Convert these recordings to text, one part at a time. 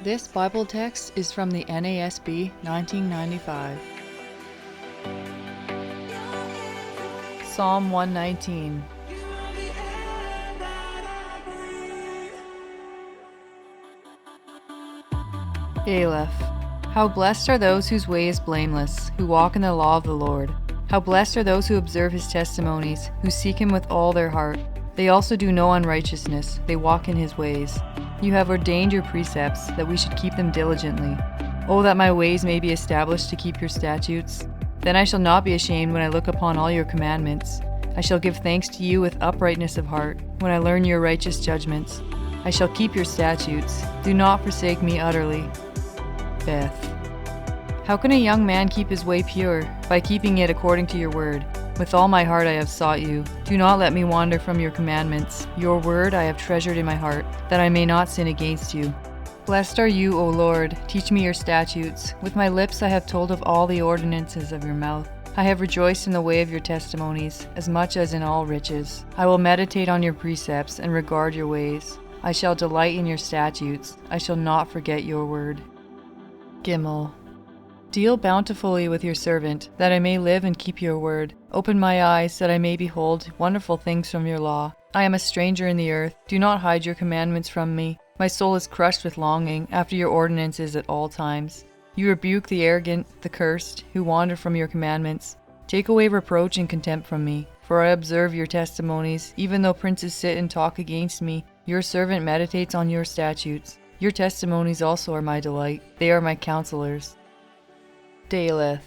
This Bible text is from the NASB 1995. Psalm 119. ALEPH. How blessed are those whose way is blameless, who walk in the law of the Lord. How blessed are those who observe his testimonies, who seek him with all their heart. They also do no unrighteousness, they walk in his ways. You have ordained your precepts, that we should keep them diligently. Oh, that my ways may be established to keep your statutes. Then I shall not be ashamed when I look upon all your commandments. I shall give thanks to you with uprightness of heart, when I learn your righteous judgments. I shall keep your statutes. Do not forsake me utterly. BETH. How can a young man keep his way pure? By keeping it according to your word. With all my heart I have sought you. Do not let me wander from your commandments. Your word I have treasured in my heart, that I may not sin against you. Blessed are you, O Lord. Teach me your statutes. With my lips I have told of all the ordinances of your mouth. I have rejoiced in the way of your testimonies, as much as in all riches. I will meditate on your precepts and regard your ways. I shall delight in your statutes. I shall not forget your word. GIMEL. Deal bountifully with your servant, that I may live and keep your word. Open my eyes, that I may behold wonderful things from your law. I am a stranger in the earth. Do not hide your commandments from me. My soul is crushed with longing after your ordinances at all times. You rebuke the arrogant, the cursed, who wander from your commandments. Take away reproach and contempt from me, for I observe your testimonies. Even though princes sit and talk against me, your servant meditates on your statutes. Your testimonies also are my delight. They are my counselors. DALETH.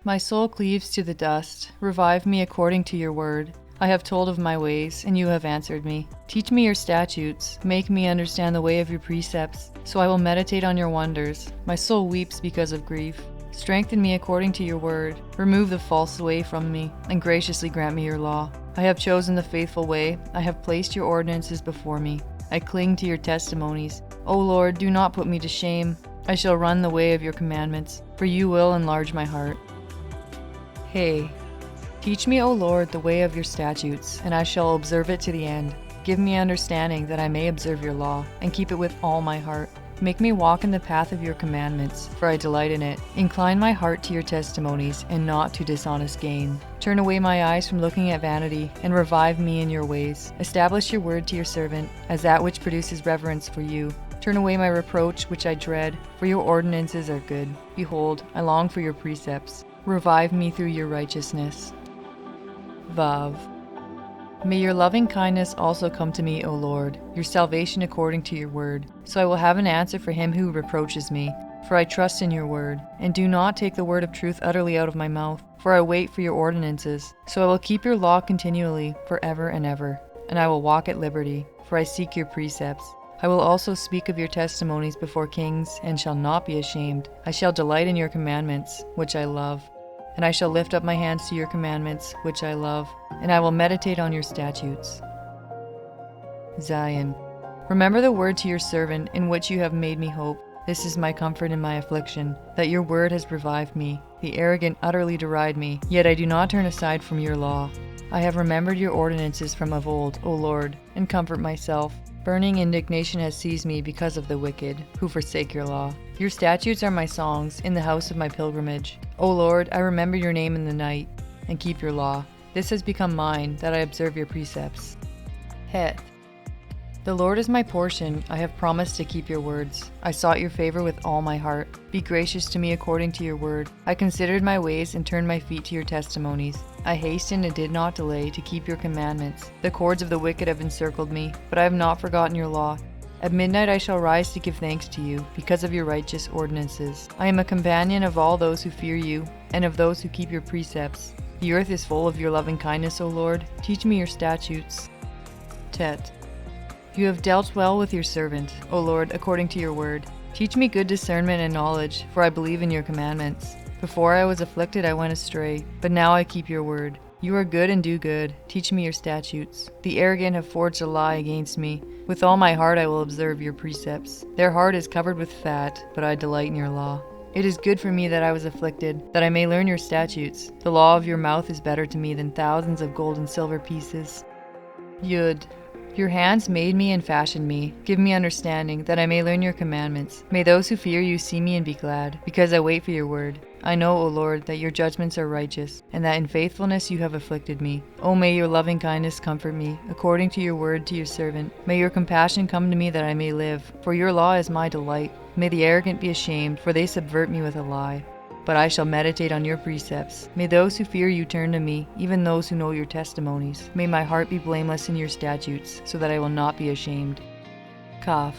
My soul cleaves to the dust. Revive me according to your word. I have told of my ways, and you have answered me. Teach me your statutes. Make me understand the way of your precepts, so I will meditate on your wonders. My soul weeps because of grief. Strengthen me according to your word. Remove the false way from me, and graciously grant me your law. I have chosen the faithful way. I have placed your ordinances before me. I cling to your testimonies. O Lord, do not put me to shame. I shall run the way of your commandments, for you will enlarge my heart. Hey. Teach me, O Lord, the way of your statutes, and I shall observe it to the end. Give me understanding, that I may observe your law, and keep it with all my heart. Make me walk in the path of your commandments, for I delight in it. Incline my heart to your testimonies, and not to dishonest gain. Turn away my eyes from looking at vanity, and revive me in your ways. Establish your word to your servant, as that which produces reverence for you. Turn away my reproach, which I dread, for your ordinances are good. Behold, I long for your precepts. Revive me through your righteousness. Vav. May your loving kindness also come to me, O Lord, your salvation according to your word. So I will have an answer for him who reproaches me, for I trust in your word. And do not take the word of truth utterly out of my mouth, for I wait for your ordinances. So I will keep your law continually, forever and ever. And I will walk at liberty, for I seek your precepts. I will also speak of your testimonies before kings, and shall not be ashamed. I shall delight in your commandments, which I love. And I shall lift up my hands to your commandments, which I love, and I will meditate on your statutes. ZAYIN. Remember the word to your servant, in which you have made me hope. This is my comfort in my affliction, that your word has revived me. The arrogant utterly deride me, yet I do not turn aside from your law. I have remembered your ordinances from of old, O Lord, and comfort myself. Burning indignation has seized me because of the wicked, who forsake your law. Your statutes are my songs in the house of my pilgrimage. O Lord, I remember your name in the night, and keep your law. This has become mine, that I observe your precepts. HETH. The Lord is my portion. I have promised to keep your words. I sought your favor with all my heart. Be gracious to me according to your word. I considered my ways and turned my feet to your testimonies. I hastened and did not delay to keep your commandments. The cords of the wicked have encircled me, but I have not forgotten your law. At midnight I shall rise to give thanks to you, because of your righteous ordinances. I am a companion of all those who fear you, and of those who keep your precepts. The earth is full of your loving kindness, O Lord. Teach me your statutes. TETH. You have dealt well with your servant, O Lord, according to your word. Teach me good discernment and knowledge, for I believe in your commandments. Before I was afflicted I went astray, but now I keep your word. You are good and do good. Teach me your statutes. The arrogant have forged a lie against me. With all my heart I will observe your precepts. Their heart is covered with fat, but I delight in your law. It is good for me that I was afflicted, that I may learn your statutes. The law of your mouth is better to me than thousands of gold and silver pieces. YODH. Your hands made me and fashioned me. Give me understanding, that I may learn your commandments. May those who fear you see me and be glad, because I wait for your word. I know, O Lord, that your judgments are righteous, and that in faithfulness you have afflicted me. O may your loving kindness comfort me, according to your word to your servant. May your compassion come to me that I may live, for your law is my delight. May the arrogant be ashamed, for they subvert me with a lie. But I shall meditate on your precepts. May those who fear you turn to me, even those who know your testimonies. May my heart be blameless in your statutes, so that I will not be ashamed. KAPH.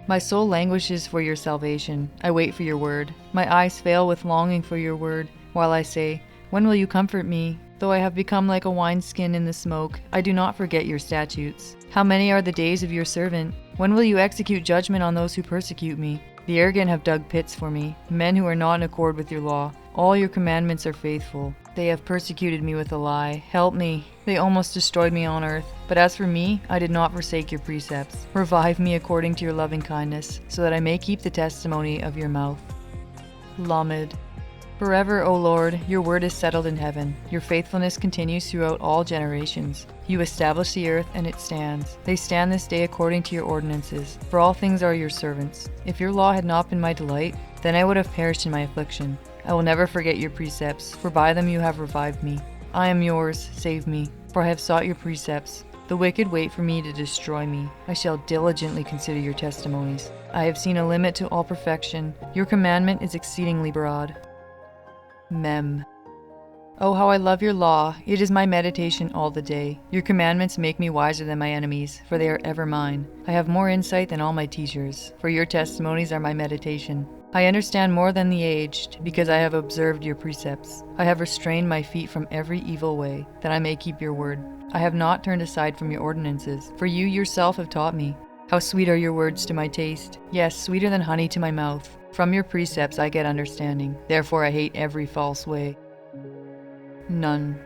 My soul languishes for your salvation. I wait for your word. My eyes fail with longing for your word, while I say, when will you comfort me? Though I have become like a wineskin in the smoke, I do not forget your statutes. How many are the days of your servant? When will you execute judgment on those who persecute me? The arrogant have dug pits for me, men who are not in accord with your law. All your commandments are faithful. They have persecuted me with a lie. Help me. They almost destroyed me on earth. But as for me, I did not forsake your precepts. Revive me according to your loving kindness, so that I may keep the testimony of your mouth. LAMEDH. Forever, O Lord, your word is settled in heaven. Your faithfulness continues throughout all generations. You establish the earth, and it stands. They stand this day according to your ordinances, for all things are your servants. If your law had not been my delight, then I would have perished in my affliction. I will never forget your precepts, for by them you have revived me. I am yours, save me, for I have sought your precepts. The wicked wait for me to destroy me. I shall diligently consider your testimonies. I have seen a limit to all perfection. Your commandment is exceedingly broad. Mem. Oh, how I love your law. It is my meditation all the day. Your commandments make me wiser than my enemies, for they are ever mine. I have more insight than all my teachers, for your testimonies are my meditation. I understand more than the aged, because I have observed your precepts. I have restrained my feet from every evil way, that I may keep your word. I have not turned aside from your ordinances, for you yourself have taught me. How sweet are your words to my taste. Yes, sweeter than honey to my mouth. From your precepts I get understanding. Therefore I hate every false way. None.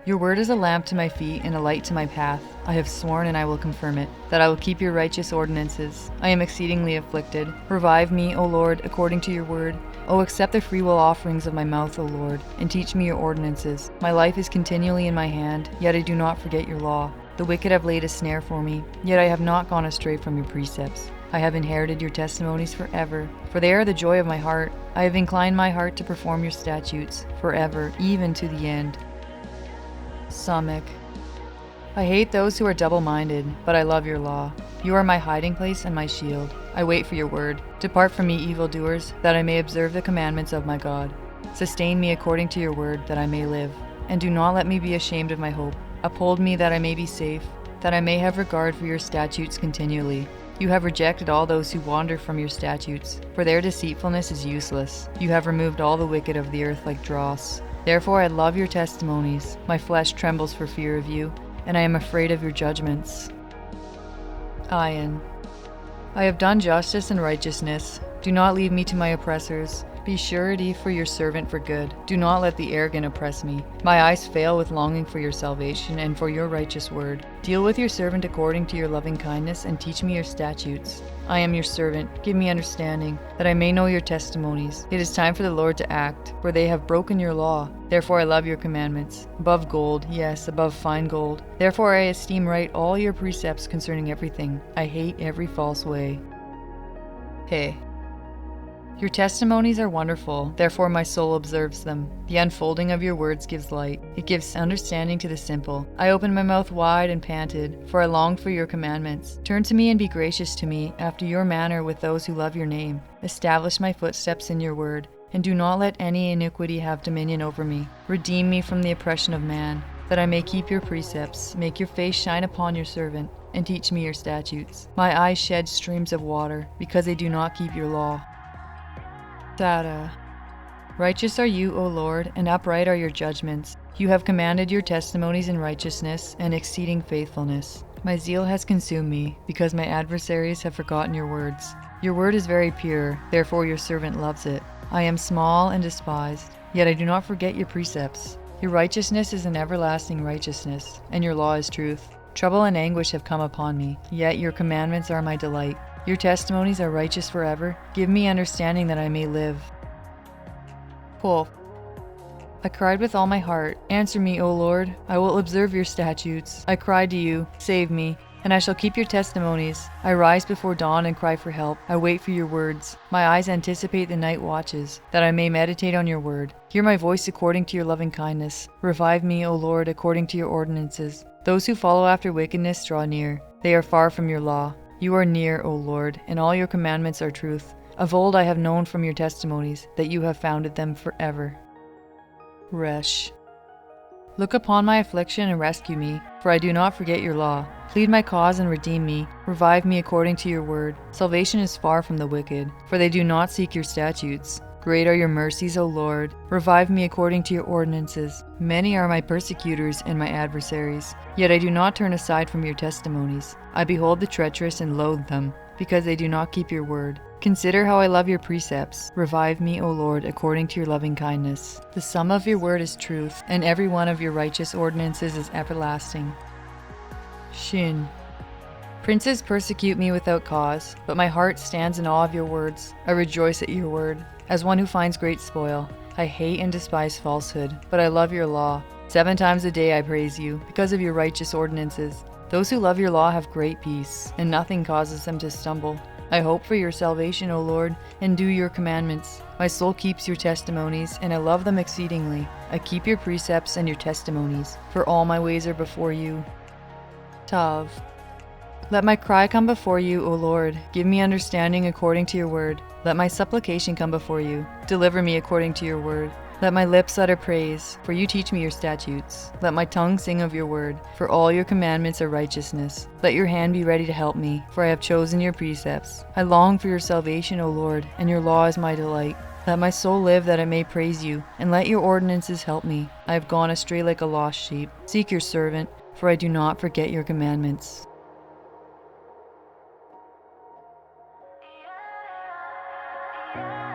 Your word is a lamp to my feet and a light to my path. I have sworn, and I will confirm it, that I will keep your righteous ordinances. I am exceedingly afflicted. Revive me, O Lord, according to your word. O accept the freewill offerings of my mouth, O Lord, and teach me your ordinances. My life is continually in my hand, yet I do not forget your law. The wicked have laid a snare for me, yet I have not gone astray from your precepts. I have inherited your testimonies forever, for they are the joy of my heart. I have inclined my heart to perform your statutes, forever, even to the end. SAMEKH. I hate those who are double-minded, but I love your law. You are my hiding place and my shield. I wait for your word. Depart from me, evildoers, that I may observe the commandments of my God. Sustain me according to your word, that I may live. And do not let me be ashamed of my hope. Uphold me that I may be safe, that I may have regard for your statutes continually. You have rejected all those who wander from your statutes, for their deceitfulness is useless. You have removed all the wicked of the earth like dross. Therefore I love your testimonies. My flesh trembles for fear of you, and I am afraid of your judgments. AYIN. I have done justice and righteousness. Do not leave me to my oppressors. Be surety for your servant for good. Do not let the arrogant oppress me. My eyes fail with longing for your salvation and for your righteous word. Deal with your servant according to your loving kindness and teach me your statutes. I am your servant. Give me understanding, that I may know your testimonies. It is time for the Lord to act, for they have broken your law. Therefore I love your commandments. Above gold, yes, above fine gold. Therefore I esteem right all your precepts concerning everything. I hate every false way. HETH. Your testimonies are wonderful, therefore my soul observes them. The unfolding of your words gives light. It gives understanding to the simple. I opened my mouth wide and panted, for I longed for your commandments. Turn to me and be gracious to me, after your manner with those who love your name. Establish my footsteps in your word, and do not let any iniquity have dominion over me. Redeem me from the oppression of man, that I may keep your precepts. Make your face shine upon your servant, and teach me your statutes. My eyes shed streams of water, because they do not keep your law. TSADHE. Righteous are you, O Lord, and upright are your judgments. You have commanded your testimonies in righteousness and exceeding faithfulness. My zeal has consumed me, because my adversaries have forgotten your words. Your word is very pure, therefore your servant loves it. I am small and despised, yet I do not forget your precepts. Your righteousness is an everlasting righteousness, and your law is truth. Trouble and anguish have come upon me, yet your commandments are my delight. Your testimonies are righteous forever. Give me understanding that I may live. QOPH. I cried with all my heart. Answer me, O Lord. I will observe your statutes. I cried to you. Save me. And I shall keep your testimonies. I rise before dawn and cry for help. I wait for your words. My eyes anticipate the night watches, that I may meditate on your word. Hear my voice according to your loving kindness. Revive me, O Lord, according to your ordinances. Those who follow after wickedness draw near. They are far from your law. You are near, O Lord, and all your commandments are truth. Of old I have known from your testimonies that you have founded them forever. RESH. Look upon my affliction and rescue me, for I do not forget your law. Plead my cause and redeem me. Revive me according to your word. Salvation is far from the wicked, for they do not seek your statutes. Great are your mercies, O Lord. Revive me according to your ordinances. Many are my persecutors and my adversaries, yet I do not turn aside from your testimonies. I behold the treacherous and loathe them, because they do not keep your word. Consider how I love your precepts. Revive me, O Lord, according to your loving kindness. The sum of your word is truth, and every one of your righteous ordinances is everlasting. SHIN. Princes persecute me without cause, but my heart stands in awe of your words. I rejoice at your word, as one who finds great spoil. I hate and despise falsehood, but I love your law. 7 times a day I praise you, because of your righteous ordinances. Those who love your law have great peace, and nothing causes them to stumble. I hope for your salvation, O Lord, and do your commandments. My soul keeps your testimonies, and I love them exceedingly. I keep your precepts and your testimonies, for all my ways are before you. TAV. Let my cry come before you, O Lord. Give me understanding according to your word. Let my supplication come before you. Deliver me according to your word. Let my lips utter praise, for you teach me your statutes. Let my tongue sing of your word, for all your commandments are righteousness. Let your hand be ready to help me, for I have chosen your precepts. I long for your salvation, O Lord, and your law is my delight. Let my soul live that I may praise you, and let your ordinances help me. I have gone astray like a lost sheep. Seek your servant, for I do not forget your commandments. Yeah.